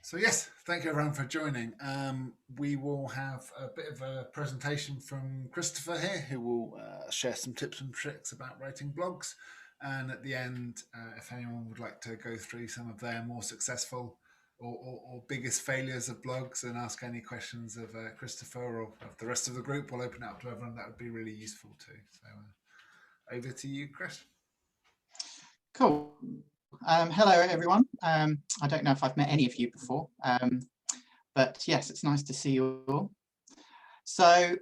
So yes, thank you everyone for joining. We will have a bit of a presentation from Christopher here, who will share some tips and tricks about writing blogs. And at the end, if anyone would like to go through some of their more successful or biggest failures of blogs and ask any questions of Christopher or of the rest of the group, we'll open it up to everyone. That would be really useful too. So over to you, Chris. Cool. Hello, everyone. I don't know if I've met any of you before, but yes, it's nice to see you all. So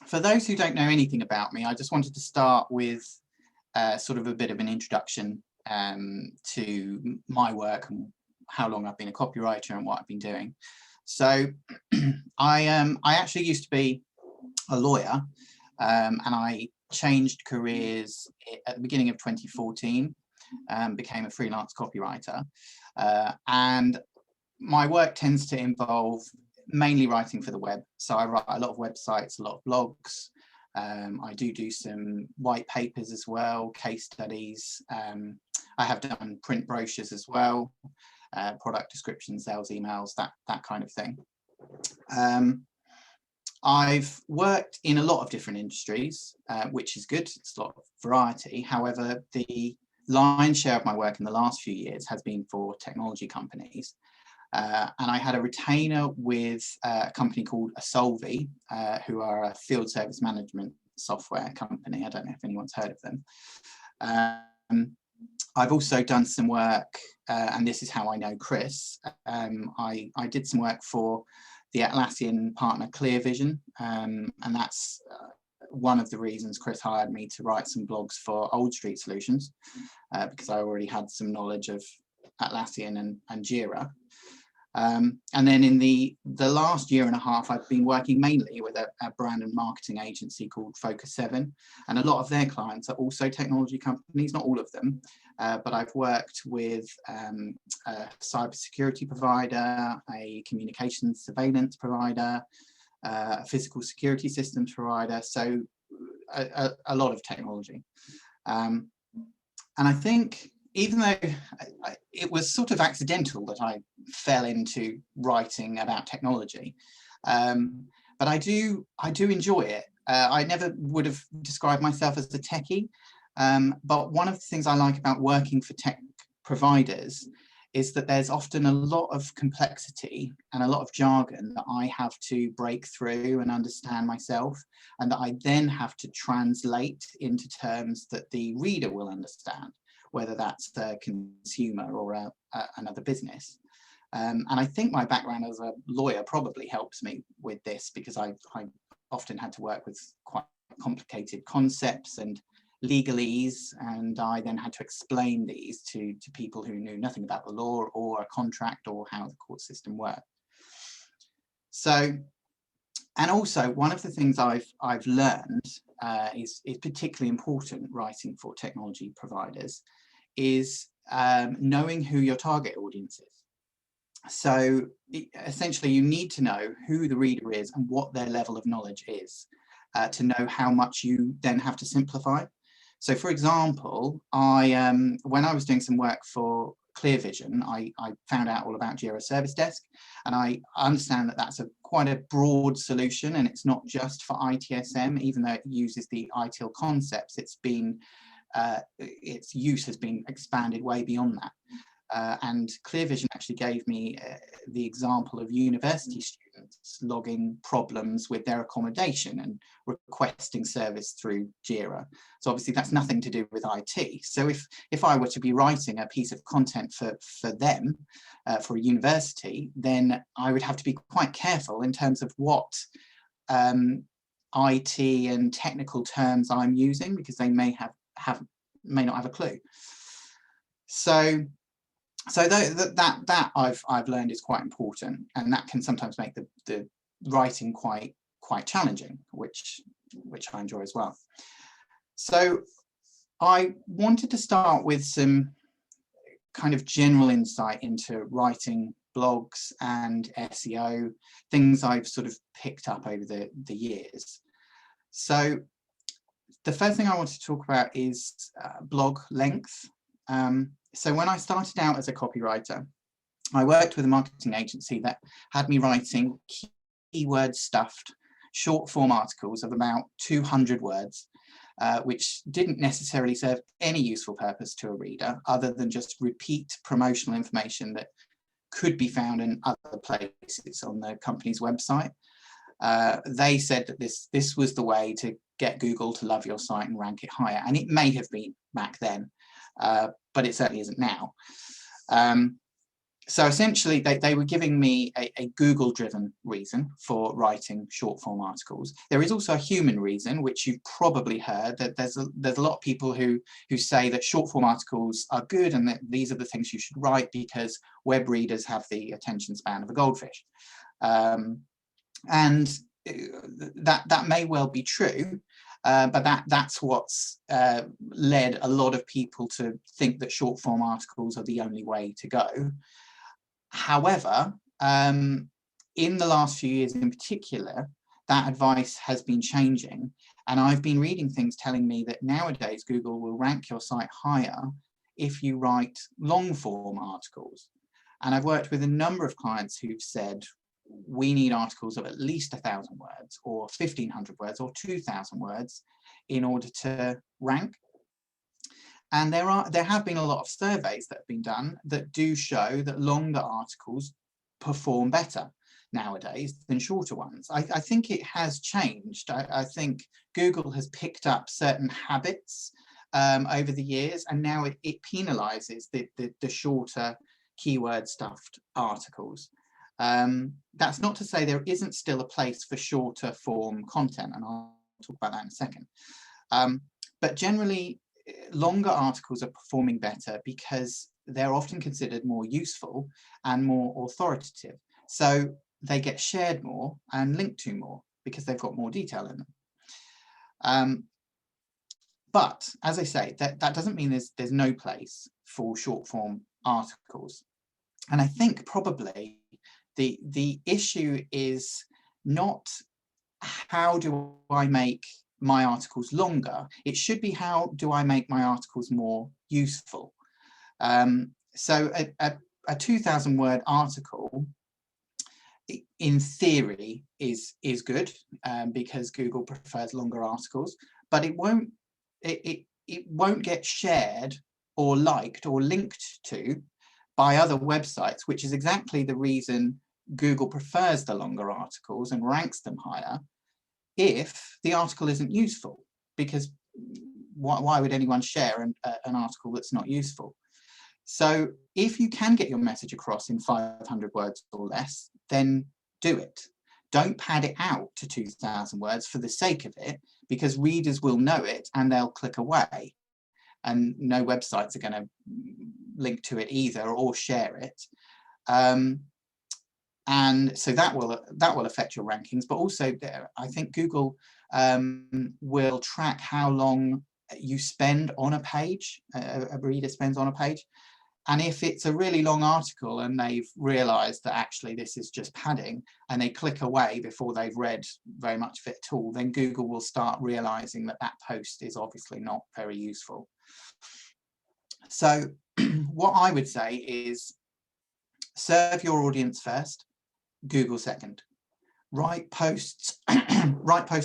for those who don't know anything about me, I just wanted to start with sort of a bit of an introduction to my work and how long I've been a copywriter and what I've been doing. So I actually used to be a lawyer, and I changed careers at the beginning of 2014, became a freelance copywriter, and my work tends to involve mainly writing for the web. So I write a lot of websites, a lot of blogs. I do some white papers as well, case studies. I have done print brochures as well, product descriptions, sales emails, that kind of thing. I've worked in a lot of different industries, which is good. It's a lot of variety. However, the lion's share of my work in the last few years has been for technology companies. And I had a retainer with a company called Solvi, who are a field service management software company. I don't know if anyone's heard of them. I've also done some work, and this is how I know Chris. I did some work for the Atlassian partner ClearVision, and that's one of the reasons Chris hired me to write some blogs for Old Street Solutions, because I already had some knowledge of Atlassian and Jira. And then in the last year and a half, I've been working mainly with a brand and marketing agency called Focus 7, and a lot of their clients are also technology companies, not all of them, but I've worked with a cybersecurity provider, a communications surveillance provider, a physical security systems provider, so a lot of technology. And I think, even though it was sort of accidental that I fell into writing about technology, but I do enjoy it. I never would have described myself as a techie, but one of the things I like about working for tech providers is that there's often a lot of complexity and a lot of jargon that I have to break through and understand myself, and that I then have to translate into terms that the reader will understand, whether that's a consumer or another business. And I think my background as a lawyer probably helps me with this, because I often had to work with quite complicated concepts and legalese, and I then had to explain these to people who knew nothing about the law or a contract or how the court system worked. So, and also one of the things I've learned is particularly important writing for technology providers is knowing who your target audience is. So essentially you need to know who the reader is and what their level of knowledge is to know how much you then have to simplify. So for example, when I was doing some work for ClearVision, I found out all about Jira Service Desk, and I understand that that's quite a broad solution, and it's not just for ITSM, even though it uses the ITIL concepts. Its use has been expanded way beyond that. And ClearVision actually gave me the example of university students logging problems with their accommodation and requesting service through Jira. So obviously that's nothing to do with IT. So if I were to be writing a piece of content for them, for a university, then I would have to be quite careful in terms of what IT and technical terms I'm using, because they may not have a clue. So that I've learned is quite important, and that can sometimes make the writing quite challenging, which I enjoy as well. So I wanted to start with some kind of general insight into writing blogs and SEO, things I've sort of picked up over the years. So the first thing I want to talk about is blog length. So when I started out as a copywriter, I worked with a marketing agency that had me writing keyword stuffed short form articles of about 200 words, which didn't necessarily serve any useful purpose to a reader other than just repeat promotional information that could be found in other places on the company's website. They said that this was the way to get Google to love your site and rank it higher. And it may have been back then, but it certainly isn't now. So essentially, they were giving me a Google-driven reason for writing short-form articles. There is also a human reason, which you've probably heard, that there's a lot of people who say that short-form articles are good and that these are the things you should write because web readers have the attention span of a goldfish. And that may well be true, but that's what's led a lot of people to think that short-form articles are the only way to go. However, in the last few years in particular, that advice has been changing. And I've been reading things telling me that nowadays Google will rank your site higher if you write long form articles. And I've worked with a number of clients who've said, we need articles of at least 1,000 words or 1,500 words or 2,000 words in order to rank. And there have been a lot of surveys that have been done that do show that longer articles perform better nowadays than shorter ones. I think it has changed. I think Google has picked up certain habits over the years, and now it penalizes the shorter keyword stuffed articles. That's not to say there isn't still a place for shorter form content, and I'll talk about that in a second. But generally, longer articles are performing better because they're often considered more useful and more authoritative. So they get shared more and linked to more because they've got more detail in them. But as I say, that doesn't mean there's no place for short form articles. And I think probably the issue is not how do I make my articles longer. It should be how do I make my articles more useful. So a 2,000 word article in theory is good because Google prefers longer articles, but it won't get shared or liked or linked to by other websites, which is exactly the reason Google prefers the longer articles and ranks them higher if the article isn't useful, because why would anyone share an article that's not useful? So if you can get your message across in 500 words or less, then do it. Don't pad it out to 2,000 words for the sake of it, because readers will know it and they'll click away. And no websites are going to link to it either or share it. And so that will affect your rankings, but also I think Google will track how long you spend on a page, a reader spends on a page. And if it's a really long article and they've realized that actually this is just padding and they click away before they've read very much of it at all, then Google will start realizing that that post is obviously not very useful. So what I would say is serve your audience first, Google second. Write posts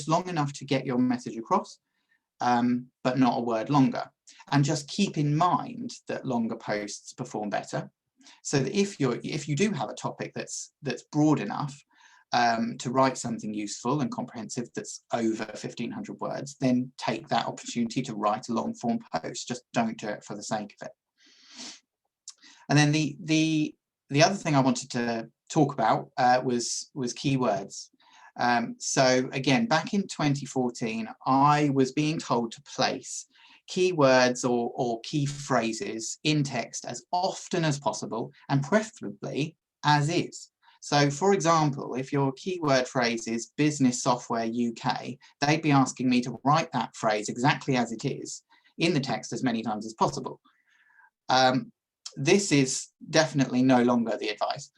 long enough to get your message across, but not a word longer. And just keep in mind that longer posts perform better. So that if you do have a topic that's broad enough to write something useful and comprehensive that's over 1,500 words, then take that opportunity to write a long form post. Just don't do it for the sake of it. And then the other thing I wanted to talk about was keywords. So again, back in 2014, I was being told to place keywords or key phrases in text as often as possible, and preferably as is. So for example, if your keyword phrase is business software UK, they'd be asking me to write that phrase exactly as it is in the text as many times as possible. This is definitely no longer the advice.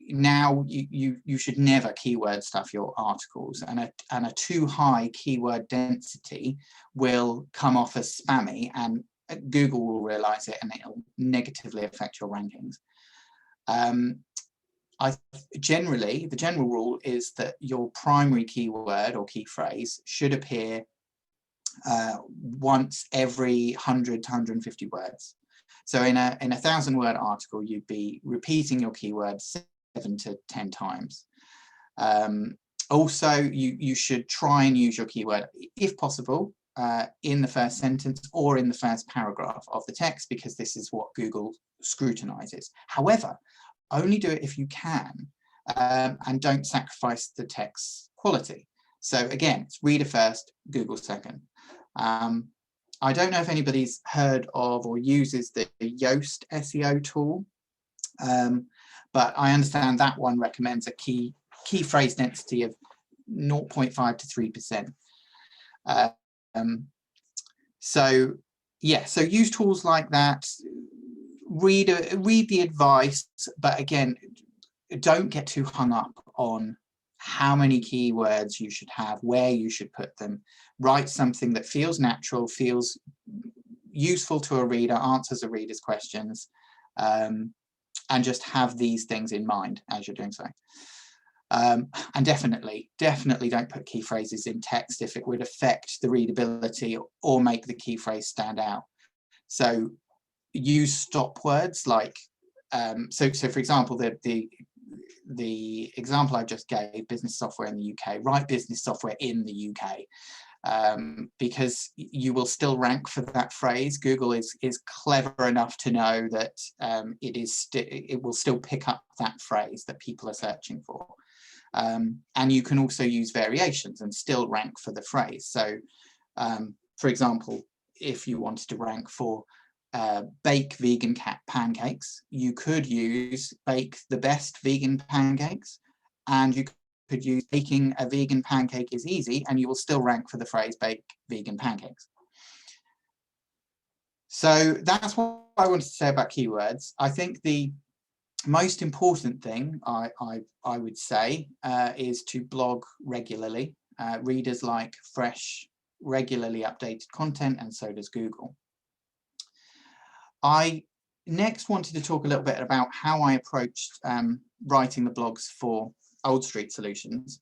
Now you should never keyword stuff your articles, and a too high keyword density will come off as spammy and Google will realize it and it'll negatively affect your rankings. The general rule is that your primary keyword or key phrase should appear once every 100 to 150 words. So in a 1,000-word article, you'd be repeating your keyword 7 to 10 times. Also, you should try and use your keyword, if possible, in the first sentence or in the first paragraph of the text, because this is what Google scrutinizes. However, only do it if you can, and don't sacrifice the text's quality. So again, it's reader first, Google second. I don't know if anybody's heard of or uses the Yoast SEO tool, but I understand that one recommends a key phrase density of 0.5 to 3%. So yeah, so use tools like that. Read the advice, but again, don't get too hung up on how many keywords you should have, where you should put them. Write something that feels natural, feels useful to a reader, answers a reader's questions, and just have these things in mind as you're doing so. And definitely don't put key phrases in text if it would affect the readability or make the key phrase stand out. So use stop words like, so for example, the example I just gave, business software in the UK, write business software in the UK, because you will still rank for that phrase. Google is clever enough to know that it will still pick up that phrase that people are searching for. And you can also use variations and still rank for the phrase. So, for example, if you wanted to rank for bake vegan pancakes, you could use bake the best vegan pancakes, and you could use baking a vegan pancake is easy, and you will still rank for the phrase bake vegan pancakes. So that's what I wanted to say about keywords. I think the most important thing I would say is to blog regularly. Readers like fresh, regularly updated content, and so does Google. I next wanted to talk a little bit about how I approached writing the blogs for Old Street Solutions.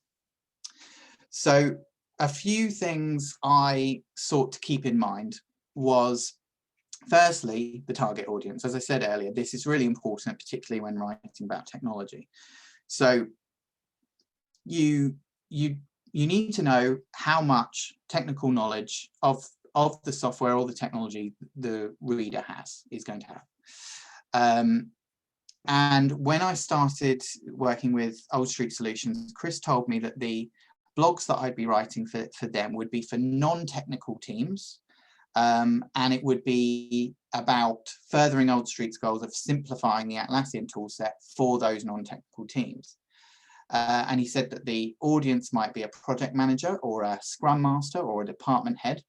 So a few things I sought to keep in mind was, firstly, the target audience. As I said earlier, this is really important, particularly when writing about technology. So you need to know how much technical knowledge of the software or the technology the reader is going to have. And when I started working with Old Street Solutions, Chris told me that the blogs that I'd be writing for them would be for non-technical teams, and it would be about furthering Old Street's goals of simplifying the Atlassian toolset for those non-technical teams. And he said that the audience might be a project manager or a scrum master or a department head,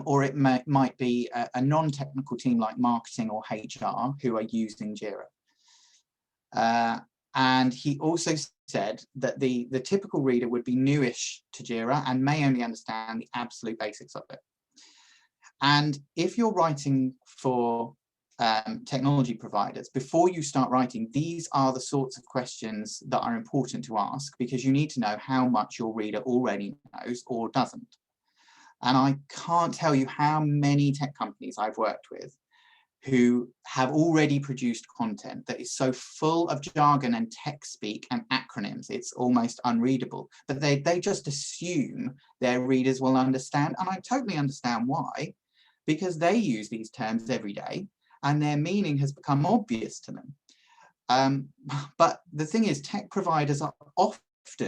or it might be a non-technical team like marketing or HR who are using Jira. And he also said that the typical reader would be newish to Jira and may only understand the absolute basics of it. And if you're writing for technology providers, before you start writing, these are the sorts of questions that are important to ask, because you need to know how much your reader already knows or doesn't. And I can't tell you how many tech companies I've worked with who have already produced content that is so full of jargon and tech speak and acronyms, it's almost unreadable. But they just assume their readers will understand. And I totally understand why, because they use these terms every day and their meaning has become obvious to them. But the thing is, tech providers are often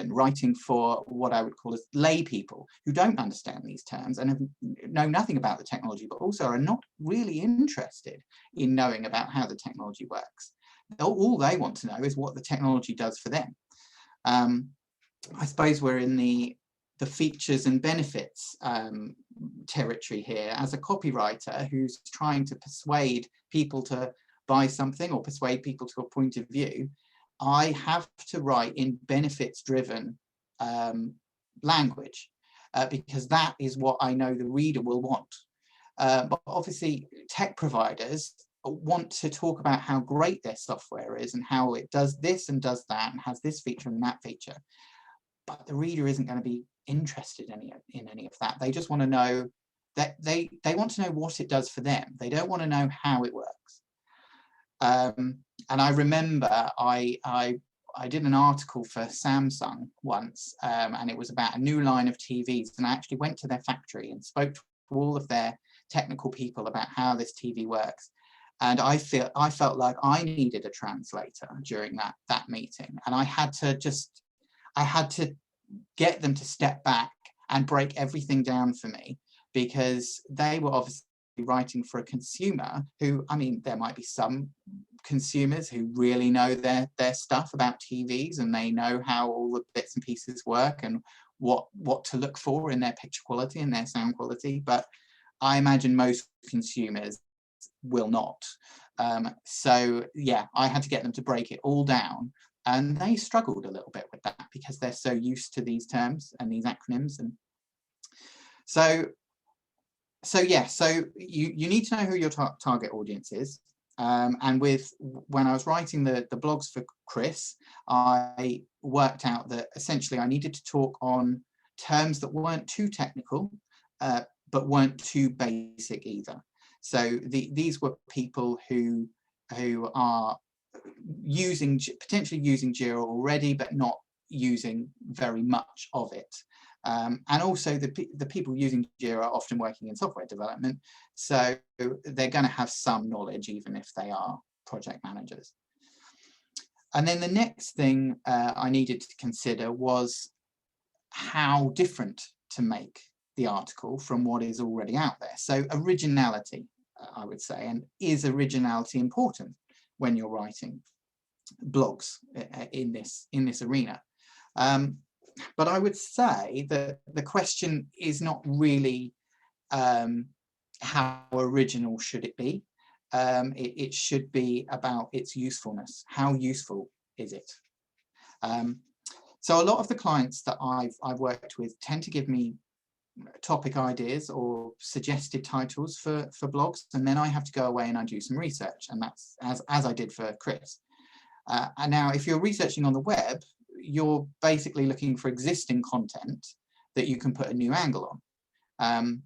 writing for what I would call as lay people who don't understand these terms and know nothing about the technology, but also are not really interested in knowing about how the technology works. All they want to know is what the technology does for them. I suppose we're in the features and benefits territory here. As a copywriter who's trying to persuade people to buy something or persuade people to a point of view, I have to write in benefits-driven language, because that is what I know the reader will want. But obviously tech providers want to talk about how great their software is and how it does this and does that and has this feature and that feature. But the reader isn't going to be interested in any of that. They just want to know that they want to know what it does for them. They don't want to know how it works. And I remember I did an article for Samsung once, and it was about a new line of TVs, and I actually went to their factory and spoke to all of their technical people about how this TV works. And I felt like I needed a translator during that meeting, and I had to get them to step back and break everything down for me, because they were obviously writing for a consumer who, I mean, there might be some consumers who really know their stuff about TVs, and they know how all the bits and pieces work and what to look for in their picture quality and their sound quality. But I imagine most consumers will not. So yeah, I had to get them to break it all down, and they struggled a little bit with that because they're so used to these terms and these acronyms. And so yeah, so you need to know who your target audience is. And when I was writing the blogs for Chris, I worked out that essentially I needed to talk on terms that weren't too technical, but weren't too basic either. So these were people who are potentially using Jira already, but not using very much of it. And also the people using Jira are often working in software development, so they're going to have some knowledge even if they are project managers. And then the next thing I needed to consider was how different to make the article from what is already out there. So originality, I would say, and is originality important when you're writing blogs in this arena? But I would say that the question is not really how original should it be. It should be about its usefulness. How useful is it? So a lot of the clients that I've worked with tend to give me topic ideas or suggested titles for blogs, and then I have to go away and I do some research, and that's as I did for Chris. And now if you're researching on the web, you're basically looking for existing content that you can put a new angle on.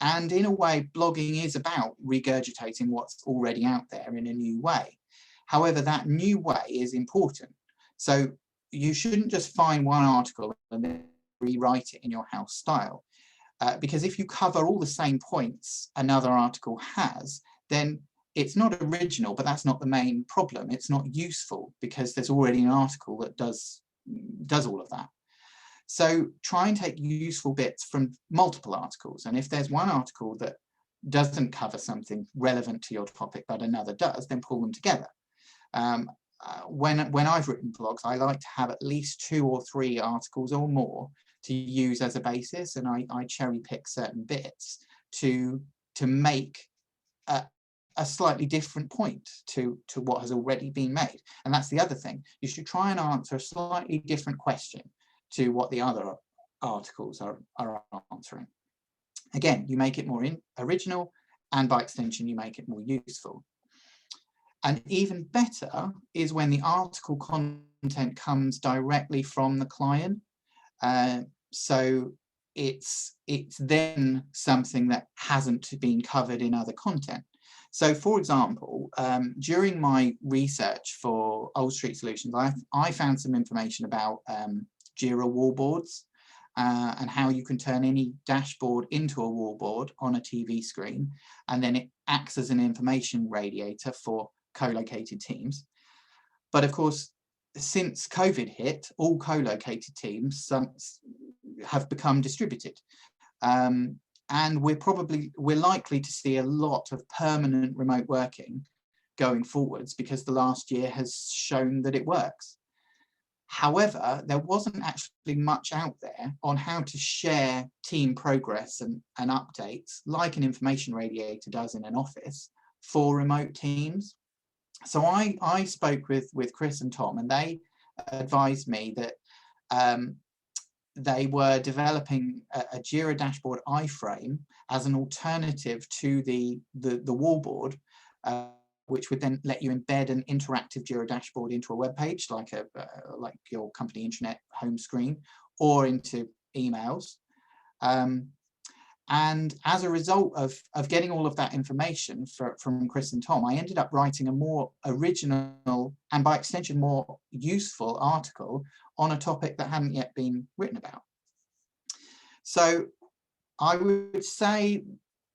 And in a way, blogging is about regurgitating what's already out there in a new way. However, that new way is important. So you shouldn't just find one article and then rewrite it in your house style. Because if you cover all the same points another article has, then it's not original, but that's not the main problem. It's not useful because there's already an article that does all of that. So try and take useful bits from multiple articles. And if there's one article that doesn't cover something relevant to your topic, but another does, then pull them together. When I've written blogs, I like to have at least 2 or 3 articles or more to use as a basis, and I cherry pick certain bits to make a slightly different point to what has already been made. And that's the other thing. You should try and answer a slightly different question to what the other articles are answering. Again, you make it more original, and by extension, you make it more useful. And even better is when the article content comes directly from the client. So it's then something that hasn't been covered in other content. So for example, during my research for Old Street Solutions, I found some information about Jira wallboards and how you can turn any dashboard into a wallboard on a TV screen, and then it acts as an information radiator for co-located teams. But of course, since COVID hit, all co-located teams have become distributed. And we're likely to see a lot of permanent remote working going forwards because the last year has shown that it works. However, there wasn't actually much out there on how to share team progress and updates like an information radiator does in an office for remote teams. So I spoke with Chris and Tom, and they advised me that they were developing a Jira dashboard iframe as an alternative to the wallboard, which would then let you embed an interactive Jira dashboard into a web page, like like your company intranet home screen, or into emails. And as a result of getting all of that information from Chris and Tom, I ended up writing a more original and by extension more useful article on a topic that hadn't yet been written about. So I would say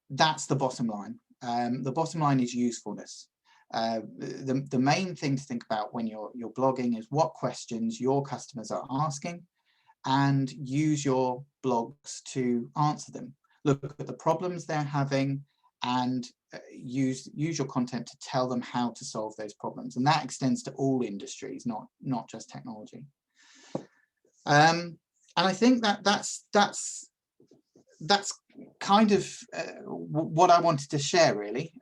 that's the bottom line. The bottom line is usefulness. The main thing to think about when you're blogging is what questions your customers are asking, and use your blogs to answer them. Look at the problems they're having, and use your content to tell them how to solve those problems. And that extends to all industries, not just technology. And I think that's kind of what I wanted to share, really.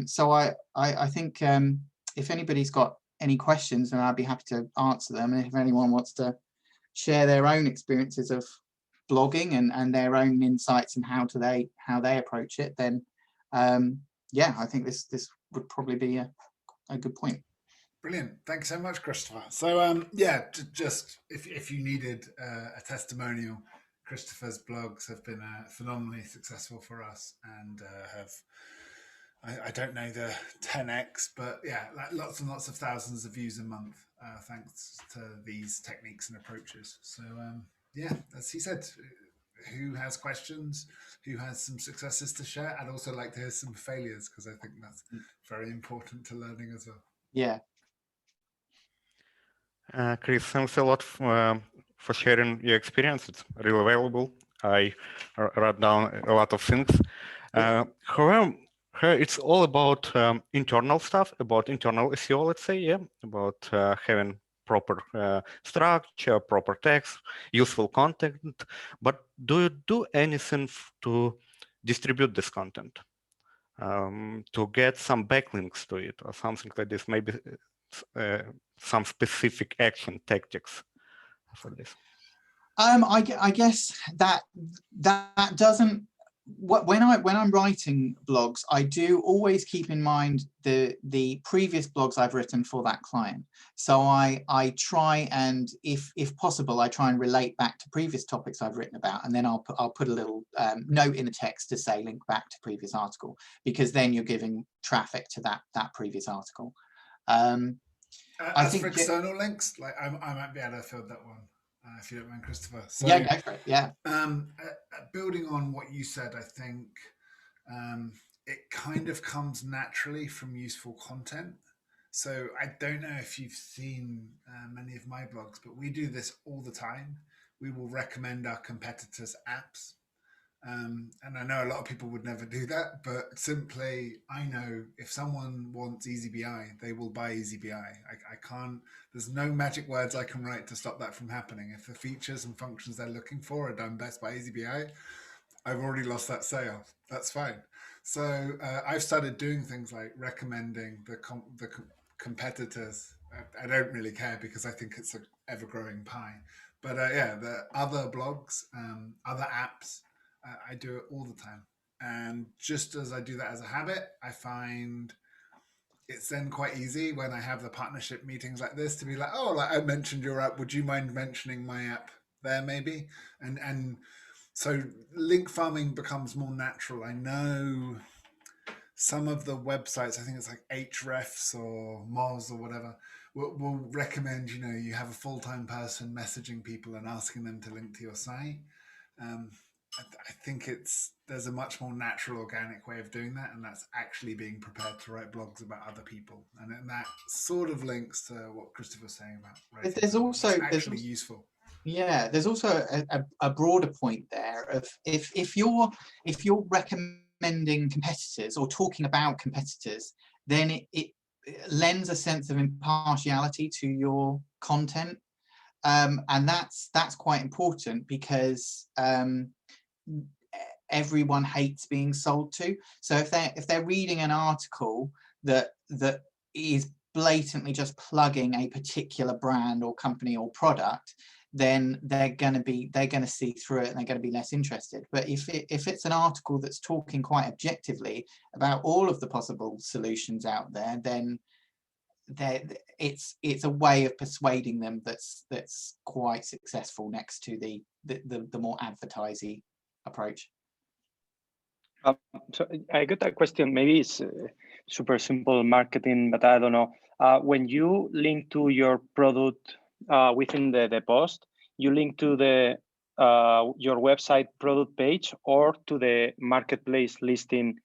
So I think if anybody's got any questions, then I'd be happy to answer them. And if anyone wants to share their own experiences of blogging and their own insights and how they approach it, then yeah, I think this would probably be a good point. Brilliant. Thanks so much, Christopher. So yeah, just if you needed a testimonial, Christopher's blogs have been phenomenally successful for us, and have, I don't know the 10x, but yeah, like lots and lots of thousands of views a month, thanks to these techniques and approaches. So yeah, as he said, who has questions, who has some successes to share? I'd also like to hear some failures, because I think that's very important to learning as well. Yeah. Chris, thanks a lot for sharing your experience. It's really valuable. I wrote down a lot of things. However, it's all about internal stuff, about internal SEO, let's say, yeah, about having proper structure, proper text, useful content. But do you do anything to distribute this content, to get some backlinks to it or something like this? Maybe some specific action tactics for this? I guess that doesn't. When I'm writing blogs, I do always keep in mind the previous blogs I've written for that client. So I try, and if possible, I try and relate back to previous topics I've written about, and then I'll put a little note in the text to say link back to previous article, because then you're giving traffic to that previous article. I think for external links, like I might be able to fill that one, if you don't mind, Christopher. So, yeah, go for it. Yeah. Building on what you said, I think it kind of comes naturally from useful content. So I don't know if you've seen many of my blogs, but we do this all the time. We will recommend our competitors' apps. And I know a lot of people would never do that, but simply, I know if someone wants EasyBI, they will buy EasyBI. I can't, there's no magic words I can write to stop that from happening. If the features and functions they're looking for are done best by EasyBI, I've already lost that sale. That's fine. So I've started doing things like recommending the competitors. I don't really care, because I think it's an ever-growing pie. But yeah, the other blogs, other apps, I do it all the time. And just as I do that as a habit, I find it's then quite easy when I have the partnership meetings like this to be like, oh, like I mentioned your app, would you mind mentioning my app there maybe? And so link farming becomes more natural. I know some of the websites, I think it's like Ahrefs or Moz or whatever, will recommend, you have a full-time person messaging people and asking them to link to your site. I think there's a much more natural, organic way of doing that, and that's actually being prepared to write blogs about other people, and that sort of links to what Christopher was saying about writing. There's also useful. Yeah, there's also a broader point there of if you're recommending competitors or talking about competitors, then it lends a sense of impartiality to your content, and that's quite important, because everyone hates being sold to. So if they're reading an article that is blatantly just plugging a particular brand or company or product, then they're going to see through it and they're going to be less interested. But if it's an article that's talking quite objectively about all of the possible solutions out there, then it's a way of persuading them that's quite successful next to the more advertising approach. So I got a question. Maybe it's super simple marketing, but I don't know. When you link to your product within the post, you link to the your website product page or to the marketplace listing.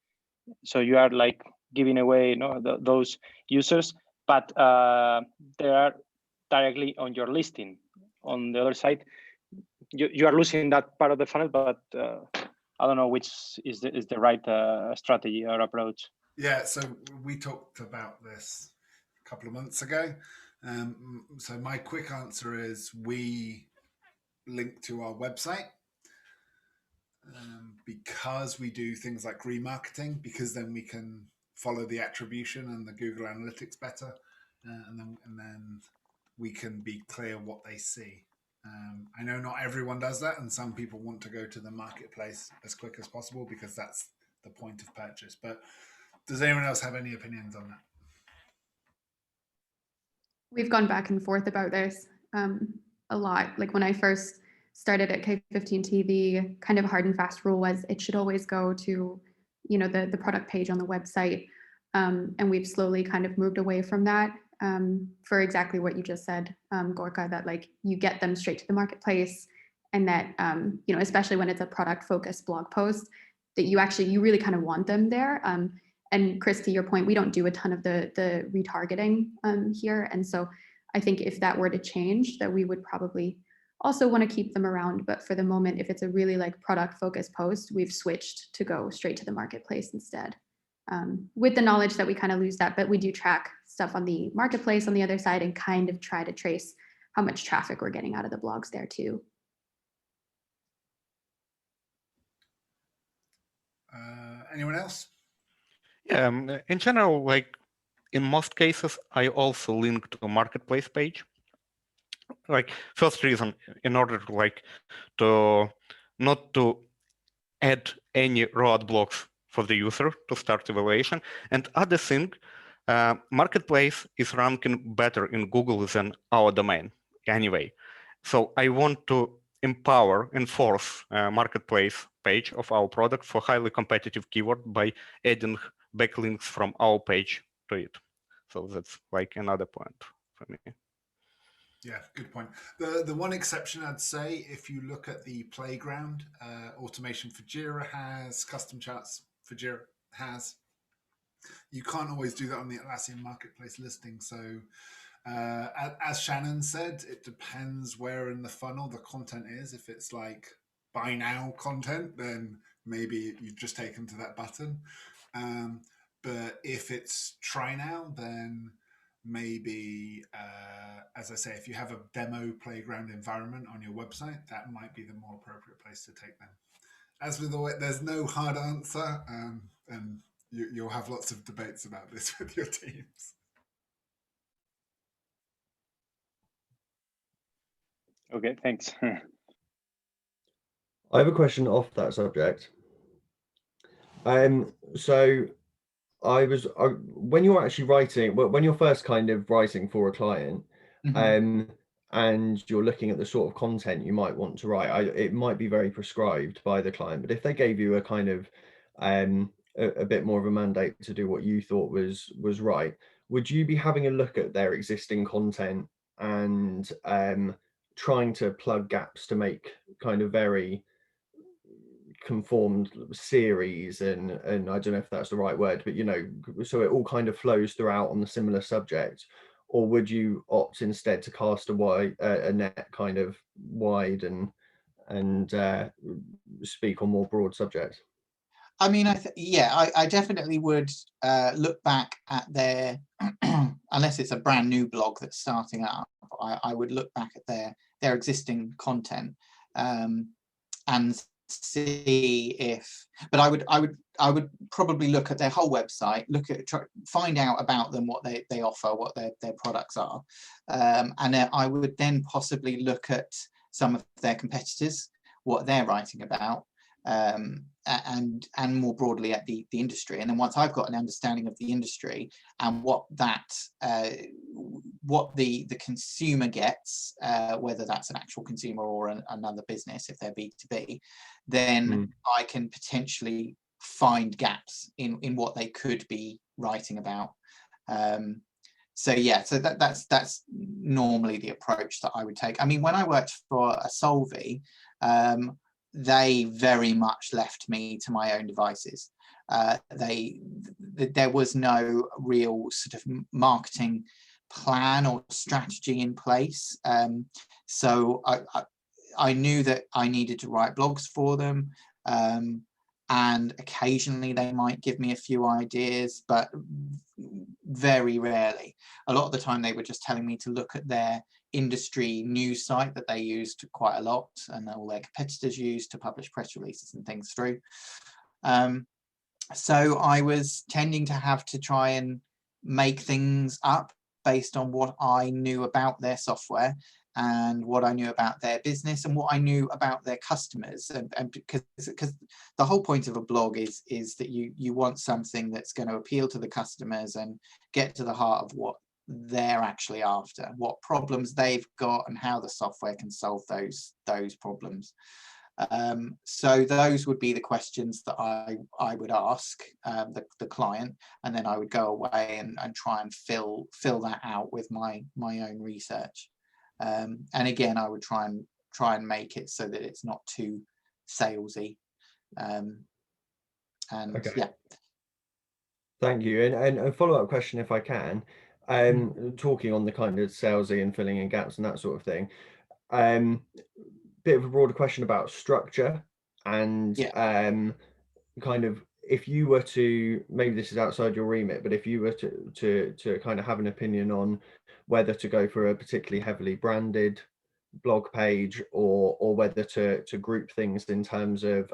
So you are like giving away those users, but they are directly on your listing. On the other side, you are losing that part of the funnel, but I don't know which is the right strategy or approach. Yeah, so we talked about this a couple of months ago. So my quick answer is we link to our website because we do things like remarketing, because then we can follow the attribution and the Google Analytics better, and then we can be clear what they see. I know not everyone does that, and some people want to go to the marketplace as quick as possible because that's the point of purchase. But does anyone else have any opinions on that? We've gone back and forth about this a lot. Like when I first started at K15T, the kind of hard and fast rule was it should always go to, the product page on the website. And we've slowly kind of moved away from that for exactly what you just said, Gorka, that like you get them straight to the marketplace, and that, especially when it's a product focused blog post, that you really kind of want them there. And Chris, to your point, we don't do a ton of the retargeting here. And so I think if that were to change, that we would probably also want to keep them around. But for the moment, if it's a really like product focused post, we've switched to go straight to the marketplace instead. With the knowledge that we kind of lose that, but we do track stuff on the marketplace on the other side and kind of try to trace how much traffic we're getting out of the blogs there too. Anyone else? Yeah, in general, like in most cases, I also link to a marketplace page. Like first reason, in order to not to add any roadblocks for the user to start evaluation. And other thing, marketplace is ranking better in Google than our domain anyway. So I want to enforce marketplace page of our product for highly competitive keyword by adding backlinks from our page to it. So that's like another point for me. Yeah, good point. The one exception I'd say, if you look at the playground, automation for Jira has, custom charts for Jira has. You can't always do that on the Atlassian marketplace listing. So as Shannon said, it depends where in the funnel the content is. If it's like buy now content, then maybe you've just taken to that button. But if it's try now, then maybe, as I say, if you have a demo playground environment on your website, that might be the more appropriate place to take them. As with all, there's no hard answer, and you'll have lots of debates about this with your teams. Okay, thanks. I have a question off that subject. So when you're actually writing, when you're first kind of writing for a client, and you're looking at the sort of content you might want to write, it might be very prescribed by the client, but if they gave you a kind of a bit more of a mandate to do what you thought was right, would you be having a look at their existing content and trying to plug gaps to make kind of very conformed series and I don't know if that's the right word, but so it all kind of flows throughout on the similar subject? Or would you opt instead to cast a net kind of wide and speak on more broad subjects? I mean, I definitely would look back at their, unless it's a brand new blog that's starting up, I would look back at their existing content and see if, but I would probably look at their whole website, find out about them, what they offer, what their products are, and I would then possibly look at some of their competitors, what they're writing about, and more broadly at the industry. And then once I've got an understanding of the industry and what the consumer gets, whether that's an actual consumer or another business, if they're B2B, then I can potentially find gaps in what they could be writing about. So yeah, so that's normally the approach that I would take. I mean, when I worked for a Solvay, they very much left me to my own devices. There was no real sort of marketing plan or strategy in place. So I knew that I needed to write blogs for them. And occasionally they might give me a few ideas, but very rarely. A lot of the time they were just telling me to look at their industry news site that they used quite a lot, and all their competitors use to publish press releases and things through. So I was tending to have to try and make things up based on what I knew about their software and what I knew about their business and what I knew about their customers. And because the whole point of a blog is that you want something that's going to appeal to the customers and get to the heart of what they're actually after, what problems they've got and how the software can solve those problems. So those would be the questions that I would ask the client, and then I would go away and try and fill that out with my own research. And again, I would try and make it so that it's not too salesy. Okay. Yeah. Thank you. And a follow-up question, if I can, talking on the kind of salesy and filling in gaps and that sort of thing. Bit of a broader question about structure and kind of, if you were to, maybe this is outside your remit, but if you were to kind of have an opinion on whether to go for a particularly heavily branded blog page or whether to group things in terms of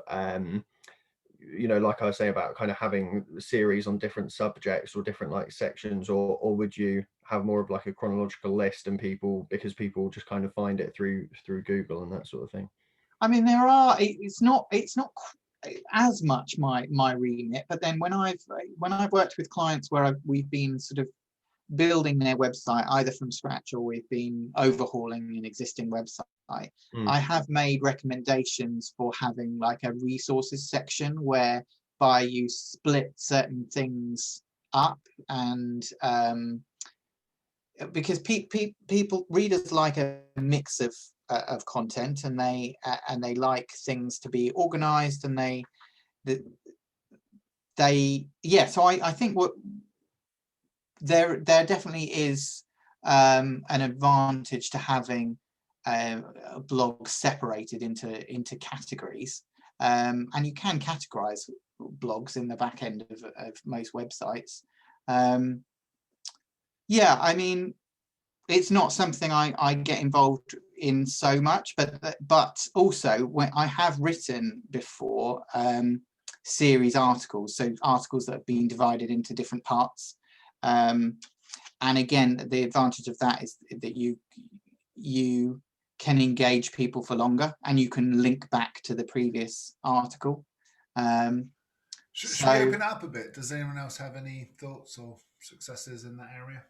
you know, like I was saying about kind of having series on different subjects or different like sections, or would you have more of like a chronological list and because people just kind of find it through Google and that sort of thing? I mean, it's not as much my remit, but then when I've worked with clients where we've been sort of building their website either from scratch or we've been overhauling an existing website, I have made recommendations for having like a resources section whereby you split certain things up, and because readers like a mix of content, and they like things to be organized, and so I think what there definitely is an advantage to having a blog separated into categories, and you can categorize blogs in the back end of most websites. Yeah, I mean, it's not something I get involved in so much, but also when I have written before series articles, so articles that have been divided into different parts. And again, the advantage of that is that you can engage people for longer, and you can link back to the previous article. Should we open it up a bit? Does anyone else have any thoughts or successes in that area?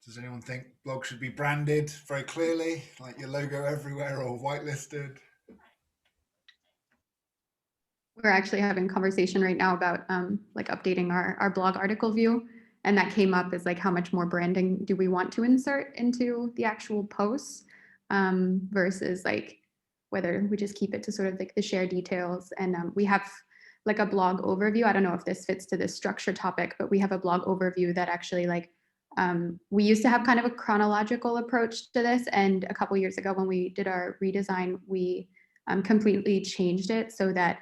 Does anyone think blogs should be branded very clearly, like your logo everywhere, or whitelisted? We're actually having a conversation right now about like updating our blog article view, and that came up as like how much more branding do we want to insert into the actual posts versus like whether we just keep it to sort of like the share details. And we have like a blog overview. I don't know if this fits to this structure topic, but we have a blog overview that actually like we used to have kind of a chronological approach to this, and a couple years ago when we did our redesign, we completely changed it so that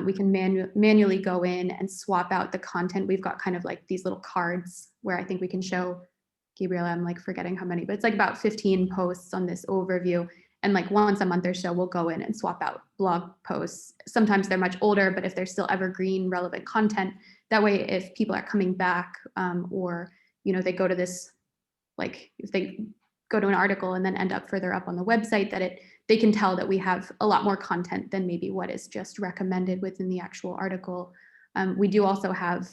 we can manually go in and swap out the content. We've got kind of like these little cards where I think we can show, Gabriel, I'm like forgetting how many, but it's like about 15 posts on this overview. And like once a month or so, we'll go in and swap out blog posts. Sometimes they're much older, but if they're still evergreen, relevant content, that way, if people are coming back or, you know, they go to this, like if they go to an article and then end up further up on the website, that they can tell that we have a lot more content than maybe what is just recommended within the actual article. We do also have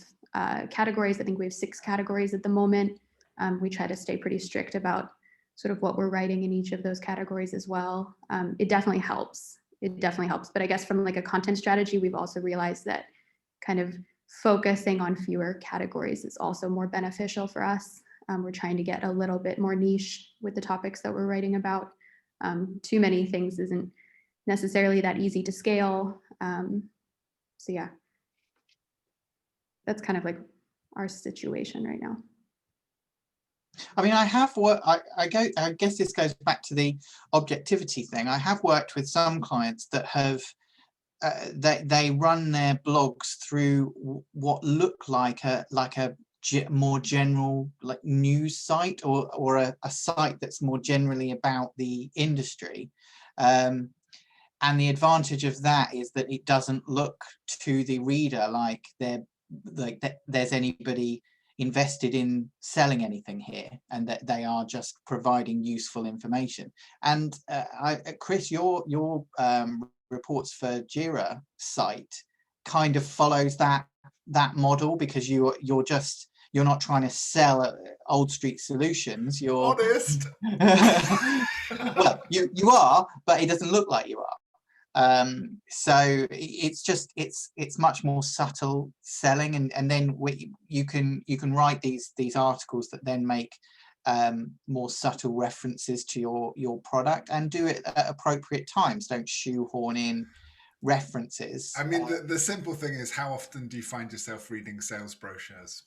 categories. I think we have 6 categories at the moment. We try to stay pretty strict about sort of what we're writing in each of those categories as well. It definitely helps. It definitely helps. But I guess from like a content strategy, we've also realized that kind of focusing on fewer categories is also more beneficial for us. We're trying to get a little bit more niche with the topics that we're writing about. Too many things isn't necessarily that easy to scale. So yeah, that's kind of like our situation right now. I mean, I have worked, I guess this goes back to the objectivity thing. I have worked with some clients that have, they run their blogs through what look like a more general like news site or a site that's more generally about the industry. And the advantage of that is that it doesn't look to the reader like there's anybody invested in selling anything here, and that they are just providing useful information. And Chris, your reports for Jira site kind of follows that model, because you're not trying to sell old street solutions. You're honest. Well, you are, but it doesn't look like you are. So it's much more subtle selling, and then you can write these articles that then make more subtle references to your product, and do it at appropriate times. Don't shoehorn in references. I mean, the simple thing is, how often do you find yourself reading sales brochures?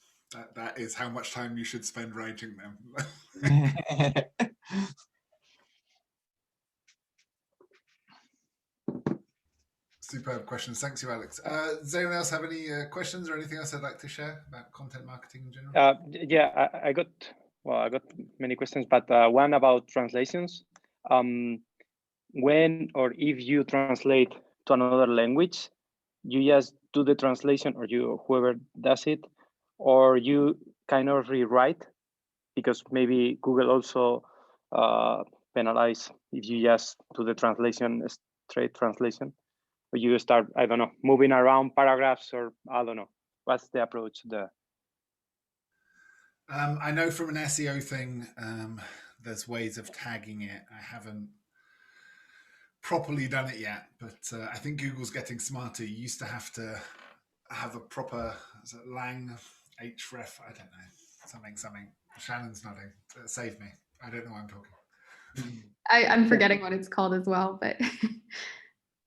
That is how much time you should spend writing them. Superb questions. Thanks you, Alex. Does anyone else have any questions or anything else I'd like to share about content marketing in general? Yeah, I got many questions, but one about translations. When or if you translate to another language, you just do the translation, or whoever does it, or you kind of rewrite, because maybe Google also penalize if you just do the translation, straight translation, or you start, I don't know, moving around paragraphs, or I don't know. What's the approach there? I know from an SEO thing, there's ways of tagging it. I haven't properly done it yet, but I think Google's getting smarter. You used to have to have a proper lang href, I don't know, something. Shannon's nodding. Save me. I don't know what I'm talking. I'm forgetting what it's called as well, but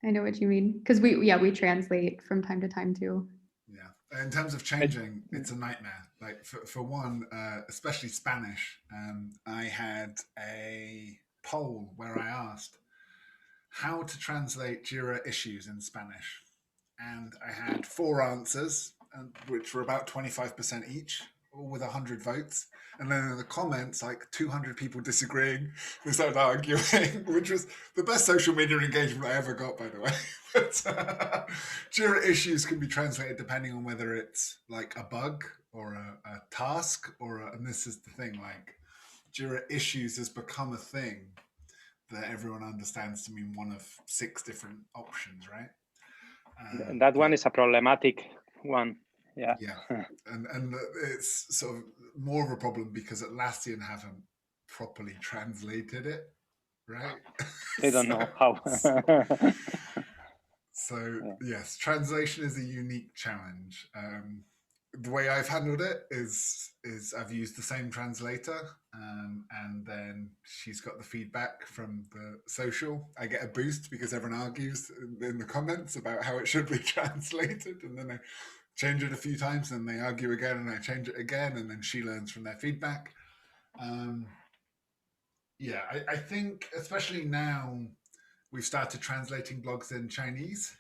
I know what you mean, because we translate from time to time too. Yeah, in terms of changing, it's a nightmare. Like for one, especially Spanish, I had a poll where I asked how to translate Jira issues in Spanish, and I had 4 answers, which were about 25% each, all with 100 votes. And then in the comments, like 200 people disagreeing. They started arguing, which was the best social media engagement I ever got, by the way. But Jira issues can be translated depending on whether it's like a bug or a task, and this is the thing, like Jira issues has become a thing that everyone understands to mean one of 6 different options, right? And that one is a problematic one. Yeah. And it's sort of more of a problem because Atlassian haven't properly translated it, right? They don't know how. So yes, translation is a unique challenge. The way I've handled it is I've used the same translator, and then she's got the feedback from the social. I get a boost because everyone argues in the comments about how it should be translated, and then I change it a few times, and they argue again, and I change it again, and then she learns from their feedback. I think especially now we've started translating blogs in Chinese,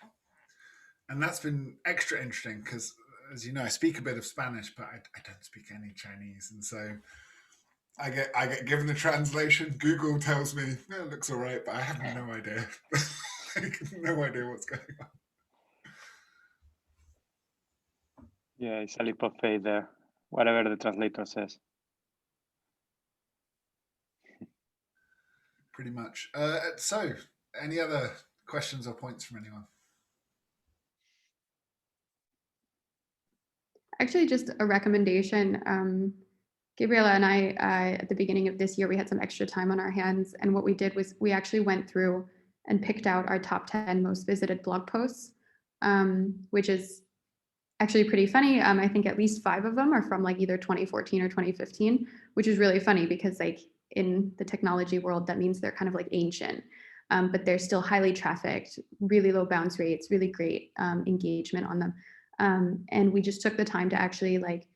and that's been extra interesting because, as you know, I speak a bit of Spanish, but I don't speak any Chinese, and so I get given a translation. Google tells me it looks all right, but I have no idea, no idea what's going on. Yeah, it's a leap of faith there, whatever the translator says. pretty much. So, any other questions or points from anyone? Actually, just a recommendation. Gabriela and I, at the beginning of this year, we had some extra time on our hands. And what we did was we actually went through and picked out our top 10 most visited blog posts, which is actually pretty funny. I think at least 5 of them are from like either 2014 or 2015, which is really funny because like in the technology world, that means they're kind of like ancient, but they're still highly trafficked, really low bounce rates, really great engagement on them. And we just took the time to actually like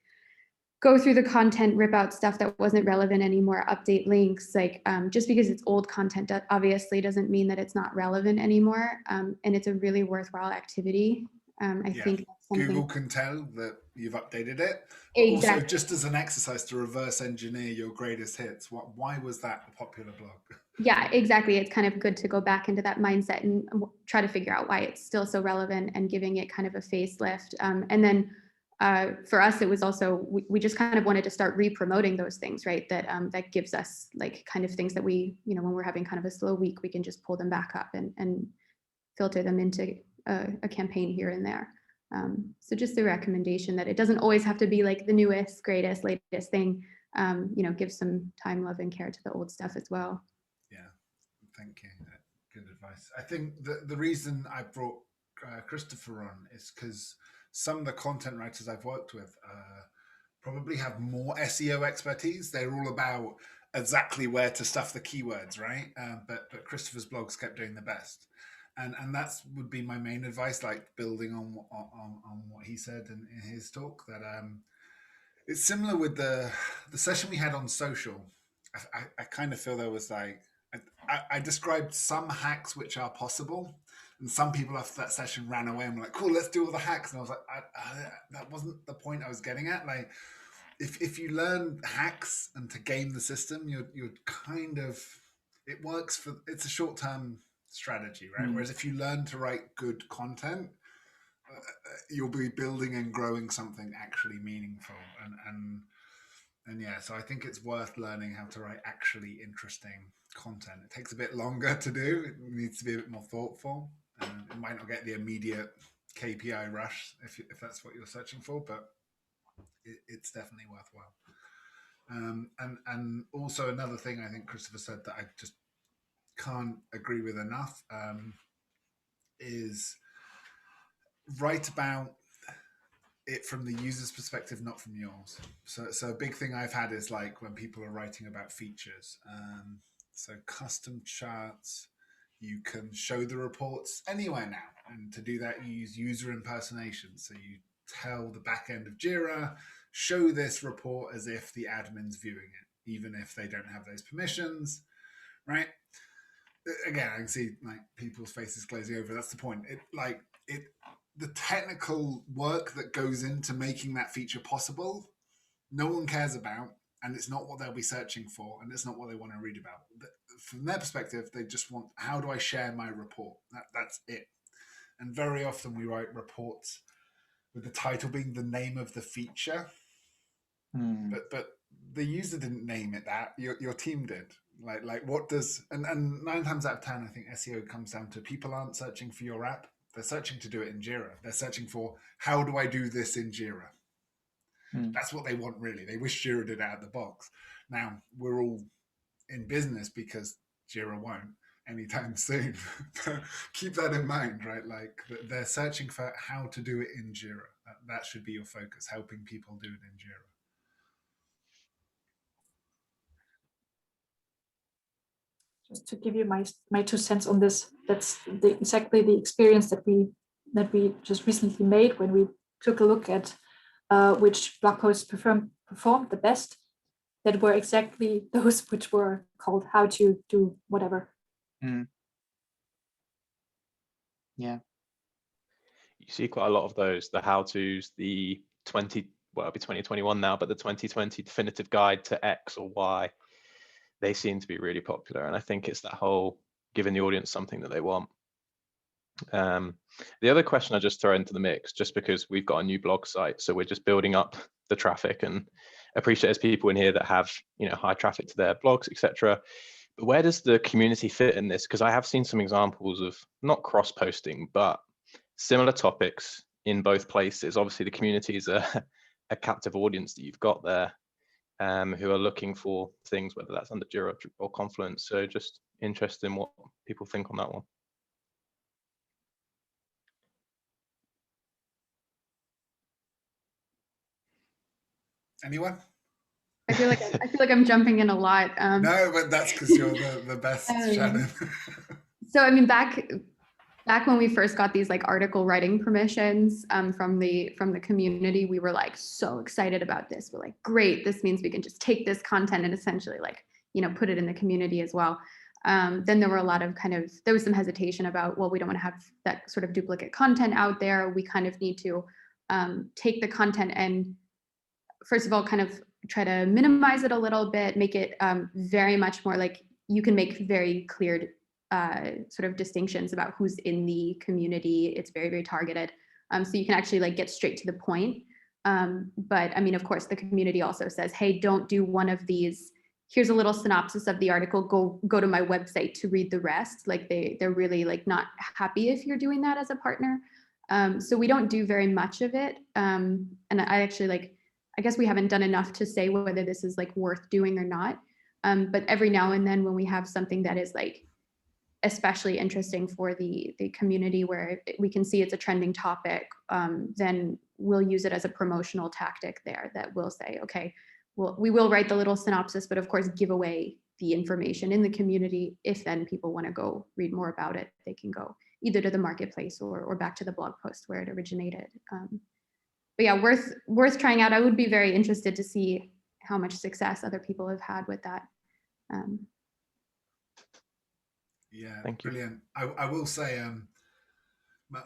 go through the content, rip out stuff that wasn't relevant anymore, update links. Like just because it's old content obviously doesn't mean that it's not relevant anymore. And it's a really worthwhile activity. I think Google can tell that you've updated it. Exactly. Also, just as an exercise to reverse engineer your greatest hits, why was that a popular blog? Yeah, exactly. It's kind of good to go back into that mindset and try to figure out why it's still so relevant and giving it kind of a facelift. And then for us, it was also, we just kind of wanted to start re-promoting those things, right? That that gives us like kind of things that we, you know, when we're having kind of a slow week, we can just pull them back up and filter them into a campaign here and there. So just a recommendation that it doesn't always have to be like the newest, greatest, latest thing. You know, give some time, love, and care to the old stuff as well. Yeah, thank you. Good advice. I think the reason I brought Christopher on is because some of the content writers I've worked with probably have more SEO expertise. They're all about exactly where to stuff the keywords, right? But Christopher's blogs kept doing the best. And that's would be my main advice, like building on what he said in his talk, that it's similar with the session we had on social. I kind of feel there was like, I described some hacks which are possible, and some people after that session ran away and were like, cool, let's do all the hacks. And I was like, that wasn't the point I was getting at. Like, if you learn hacks and to game the system, you're kind of, it works for, it's a short-term strategy, right? Whereas if you learn to write good content, you'll be building and growing something actually meaningful. And yeah, so I think it's worth learning how to write actually interesting content. It takes a bit longer to do. It needs to be a bit more thoughtful. It might not get the immediate KPI rush if that's what you're searching for, but it's definitely worthwhile. And also another thing I think Christopher said that I just can't agree with enough is write about it from the user's perspective, not from yours. So a big thing I've had is like when people are writing about features. So custom charts, you can show the reports anywhere now. And to do that, you use user impersonation. So you tell the back end of Jira, show this report as if the admin's viewing it, even if they don't have those permissions, right? Again, I can see like people's faces glazing over. That's the point. The technical work that goes into making that feature possible, no one cares about, and it's not what they'll be searching for, and it's not what they want to read about. From their perspective, they just want, how do I share my report? That's it. And very often we write reports with the title being the name of the feature, but the user didn't name it that. Your team did. Like what does, and 9 times out of 10, I think SEO comes down to people aren't searching for your app. They're searching to do it in Jira. They're searching for, how do I do this in Jira? That's what they want, really. They wish Jira did it out of the box. Now, we're all in business because Jira won't anytime soon. Keep that in mind, right? Like, they're searching for how to do it in Jira. That should be your focus, helping people do it in Jira. Just to give you my 2 cents on this, that's exactly the experience that we just recently made when we took a look at which blog posts performed the best. That were exactly those which were called how to do whatever. Yeah. You see quite a lot of those, the how-tos, the it'll be 2021 now, but the 2020 definitive guide to X or Y. They seem to be really popular, and I think it's that whole giving the audience something that they want. The other question I just throw into the mix, just because we've got a new blog site, so we're just building up the traffic, and appreciate there's people in here that have high traffic to their blogs, etc. But where does the community fit in this? Because I have seen some examples of not cross-posting, but similar topics in both places. Obviously, the community is a captive audience that you've got there, who are looking for things, whether that's under Jira or Confluence. So just interested in what people think on that one. Anyone? I feel like I'm jumping in a lot. No, but that's because you're the best, Shannon. So I mean, back when we first got these like article writing permissions from the community, we were like so excited about this. We're like, great, this means we can just take this content and essentially like, you know, put it in the community as well. Then there were a lot of there was some hesitation about, well, we don't want to have that sort of duplicate content out there. We kind of need to take the content and first of all, kind of try to minimize it a little bit, make it very much more like you can make very clear sort of distinctions about who's in the community. It's very, very targeted. So you can actually like get straight to the point. But I mean, of course, the community also says, hey, don't do one of these. Here's a little synopsis of the article. Go to my website to read the rest. Like they're really like not happy if you're doing that as a partner. So we don't do very much of it. And I actually I guess we haven't done enough to say whether this is like worth doing or not. But every now and then when we have something that is like especially interesting for the community where we can see it's a trending topic, then we'll use it as a promotional tactic there that we'll say, okay, well, we will write the little synopsis, but of course give away the information in the community. If then people want to go read more about it, they can go either to the marketplace or back to the blog post where it originated. But yeah, worth trying out. I would be very interested to see how much success other people have had with that. Yeah, thank you. Brilliant. I will say,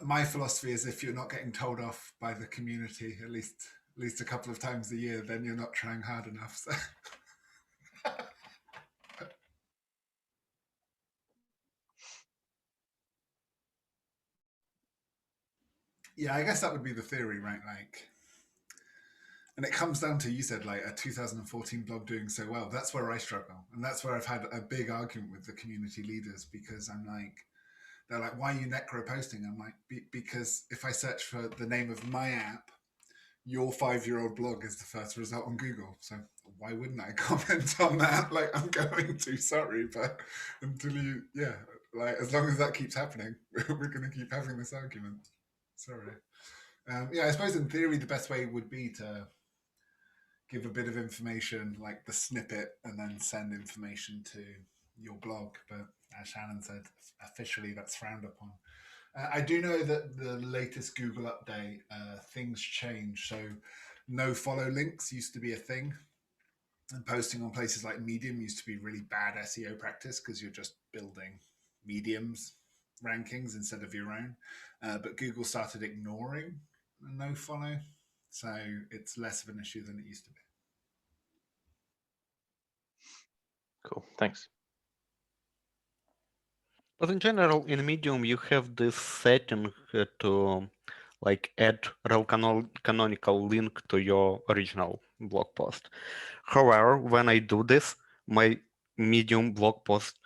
my philosophy is if you're not getting told off by the community at least a couple of times a year, then you're not trying hard enough. So. Yeah, I guess that would be the theory, right? Like, and it comes down to, you said like a 2014 blog doing so well. That's where I struggle. And that's where I've had a big argument with the community leaders, because I'm like, they're like, why are you necro posting? I'm like, because if I search for the name of my app, your 5-year-old blog is the first result on Google. So why wouldn't I comment on that? Like, I'm going to, sorry, but until you, yeah, like as long as that keeps happening, we're going to keep having this argument. Sorry. Yeah, I suppose in theory, the best way would be to give a bit of information, like the snippet, and then send information to your blog. But as Shannon said, officially that's frowned upon. I do know that the latest Google update, things change. So no follow links used to be a thing. And posting on places like Medium used to be really bad SEO practice because you're just building Medium's rankings instead of your own. But Google started ignoring no follow. So it's less of an issue than it used to be. Cool, thanks. But in general, in Medium, you have this setting to like add rel canonical link to your original blog post. However, when I do this, my Medium blog posts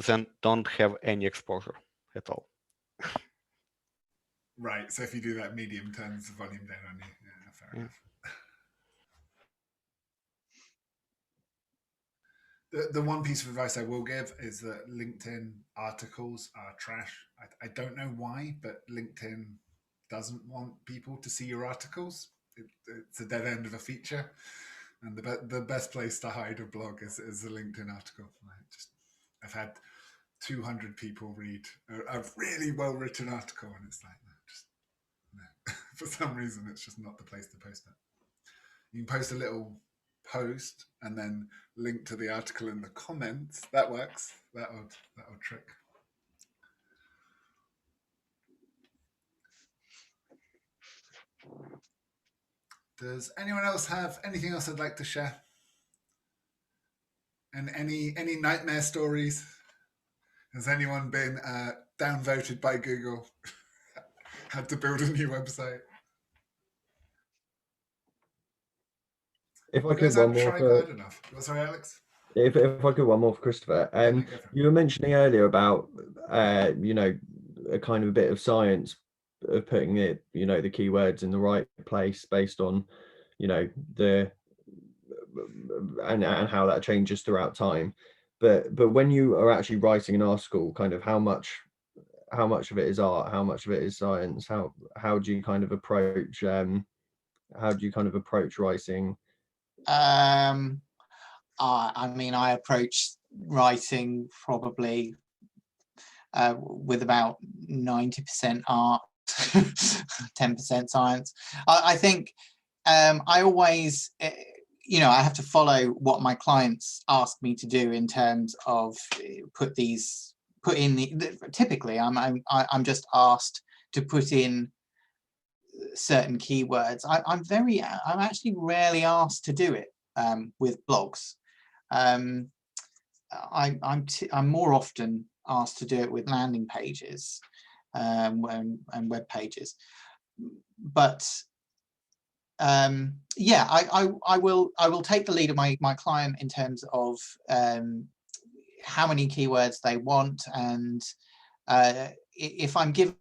then don't have any exposure at all. Right. So if you do that, Medium turns the volume down on you. Yeah, fair enough. The one piece of advice I will give is that LinkedIn articles are trash. I don't know why, but LinkedIn doesn't want people to see your articles. It's a dead end of a feature. And the best place to hide a blog is a LinkedIn article. I've had 200 people read a really well-written article, and it's like, no. For some reason, it's just not the place to post it. You can post a little post and then link to the article in the comments. That works. That'll trick. Does anyone else have anything else I'd like to share? And any nightmare stories? Has anyone been downvoted by Google? Had to build a new website? If I could, one more hard enough. Sorry, Alex. if I could, one more for Christopher. You were mentioning earlier about you know, a kind of a bit of science of putting it, you know, the keywords in the right place based on, you know, the and how that changes throughout time. But when you are actually writing an article, kind of how much of it is art, how much of it is science, how do you kind of approach writing? I mean, I approach writing probably with about 90% art, 10% science. I think I always, you know, I have to follow what my clients ask me to do in terms of typically I'm just asked to put in certain keywords. I'm actually rarely asked to do it with blogs. I'm more often asked to do it with landing pages and web pages, but yeah, I will take the lead of my client in terms of how many keywords they want, and if I'm given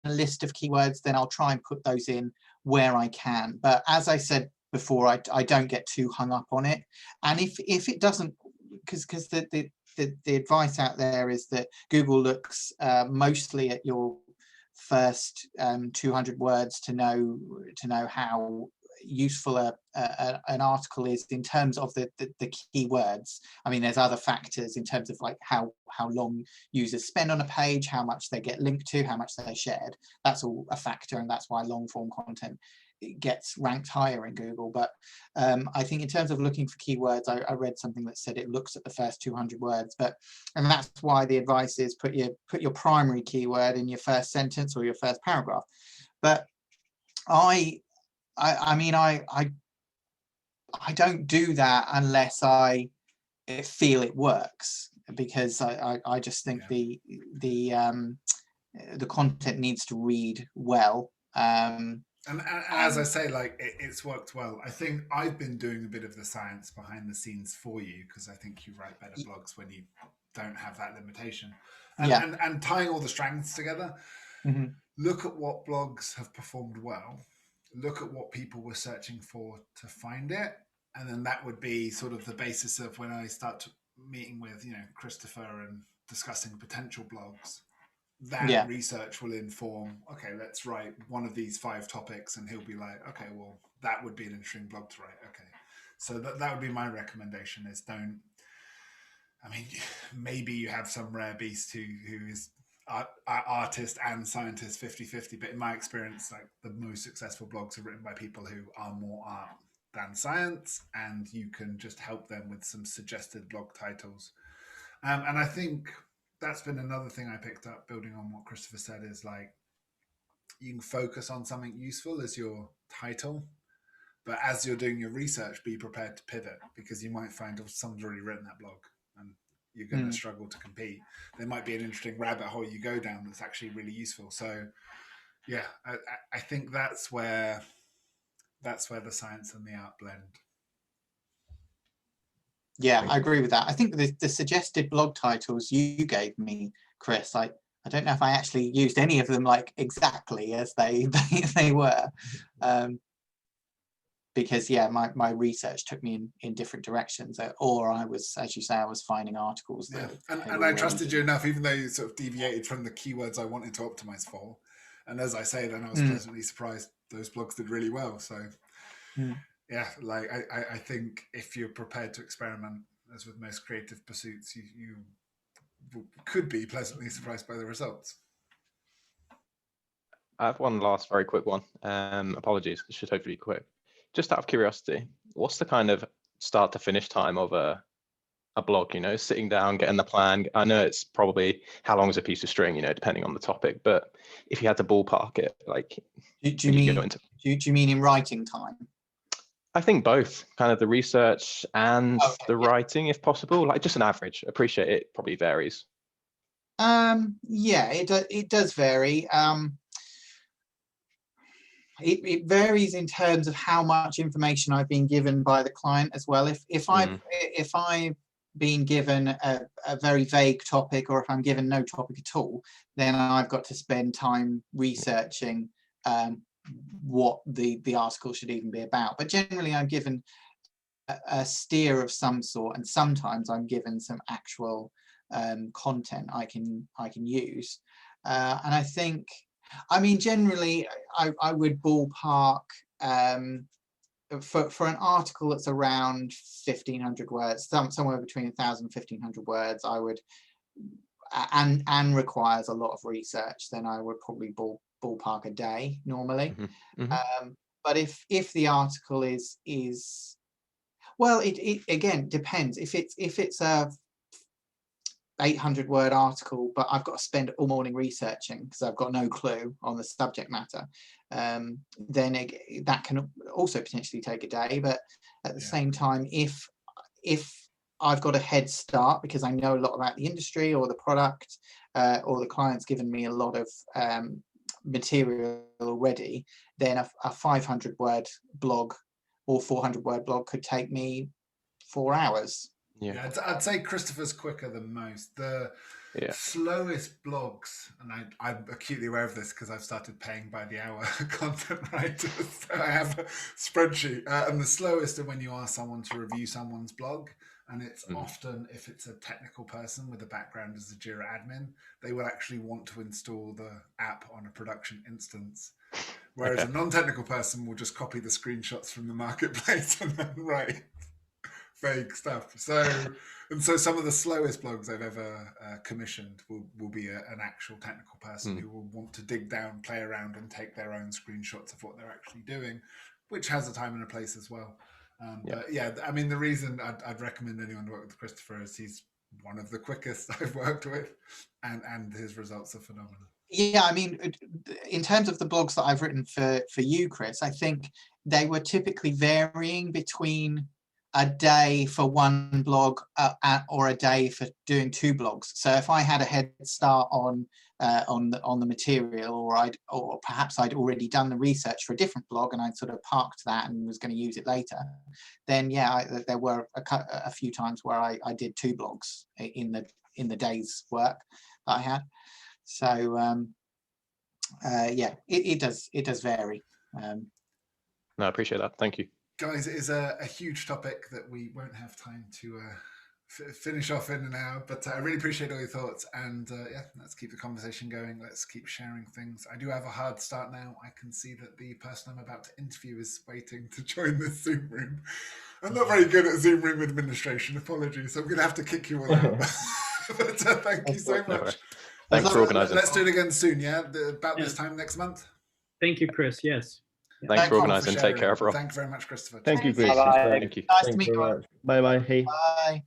a list of keywords, then I'll try and put those in where I can. But as I said before, I don't get too hung up on it. And if it doesn't, because the advice out there is that Google looks mostly at your first 200 words to know how useful an article is in terms of the keywords. I mean, there's other factors in terms of like how long users spend on a page, how much they get linked to, how much they're shared. That's all a factor, and that's why long form content gets ranked higher in Google. But I think in terms of looking for keywords, I read something that said it looks at the first 200 words, and that's why the advice is put your primary keyword in your first sentence or your first paragraph. But I mean, I don't do that unless I feel it works, because I just think the content needs to read well. And as I say, like it's worked well. I think I've been doing a bit of the science behind the scenes for you, because I think you write better blogs when you don't have that limitation. And tying all the strands together, look at what blogs have performed well, look at what people were searching for to find it, and then that would be sort of the basis of when I start meeting with, you know, Christopher and discussing potential blogs. That research will inform, okay, let's write one of these 5 topics, and he'll be like, okay, well, that would be an interesting blog to write. Okay, so that would be my recommendation, is don't, I mean, maybe you have some rare beast who is artist and scientist 50-50, but in my experience, like the most successful blogs are written by people who are more art than science, and you can just help them with some suggested blog titles. And I think that's been another thing I picked up, building on what Christopher said, is like you can focus on something useful as your title, but as you're doing your research, be prepared to pivot, because you might find someone's already written that blog and you're going to struggle to compete. There might be an interesting rabbit hole you go down that's actually really useful. So yeah, I think that's where the science and the art blend. Yeah, I agree with that. I think the suggested blog titles you gave me, Chris, I don't know if I actually used any of them like exactly as they were, because yeah, my research took me in different directions, or I was, as you say, I was finding articles that and I trusted you enough, even though you sort of deviated from the keywords I wanted to optimize for. And as I say, then I was pleasantly surprised those blogs did really well. So yeah, like I think if you're prepared to experiment, as with most creative pursuits, you could be pleasantly surprised by the results. I have one last very quick one. Apologies, it should hopefully be quick. Just out of curiosity, what's the kind of start to finish time of a blog? You know, sitting down, getting the plan. I know it's probably how long is a piece of string, you know, depending on the topic. But if you had to ballpark it, like, do you mean in writing time? I think both, kind of the research and writing, if possible, like just an average. Appreciate it probably varies. Yeah, it does vary. It varies in terms of how much information I've been given by the client as well. If I been given a very vague topic, or if I'm given no topic at all, then I've got to spend time researching what the article should even be about. But generally I'm given a steer of some sort, and sometimes I'm given some actual content I can use. And I think, I mean, generally I would ballpark for an article that's around 1,500 words, somewhere between 1,000 and 1,500 words, I would, and requires a lot of research, then I would probably ballpark a day normally. But if the article is well, it again depends. If it's a 800 word article, but I've got to spend all morning researching because I've got no clue on the subject matter, then that can also potentially take a day. But at the same time, if I've got a head start because I know a lot about the industry or the product, or the client's given me a lot of material already, then a 500 word blog or 400 word blog could take me 4 hours. Yeah, I'd say Christopher's quicker than most. The slowest blogs, and I'm acutely aware of this because I've started paying by the hour content writers. So I have a spreadsheet, and the slowest are when you ask someone to review someone's blog, and it's often, if it's a technical person with a background as a Jira admin, they will actually want to install the app on a production instance. Whereas a non-technical person will just copy the screenshots from the marketplace and then write vague stuff. So some of the slowest blogs I've ever commissioned will be an actual technical person who will want to dig down, play around, and take their own screenshots of what they're actually doing, which has a time and a place as well. But yeah, I mean, the reason I'd recommend anyone to work with Christopher is he's one of the quickest I've worked with, and his results are phenomenal. Yeah, I mean, in terms of the blogs that I've written for you, Chris, I think they were typically varying between a day for one blog or a day for doing 2 blogs. So if I had a head start on the material, or perhaps I'd already done the research for a different blog and I'd sort of parked that and was going to use it later, then there were a few times where I did 2 blogs in the day's work that I had. So yeah, it does vary. No, I appreciate that. Thank you. Guys, it is a huge topic that we won't have time to finish off in an hour, but I really appreciate all your thoughts, and yeah, let's keep the conversation going. Let's keep sharing things. I do have a hard start now. I can see that the person I'm about to interview is waiting to join this Zoom room. I'm not very good at Zoom room administration, apologies. I'm going to have to kick you all out. But thank you so much. Thanks for organising. Let's do it again soon, yeah? About this time next month? Thank you, Chris, yes. Thanks for organising. Take care, everyone. Thank you very much, Christopher. Thank you, Chris. Bye-bye. Thank you. Nice to meet you. Bye bye. Hey. Bye.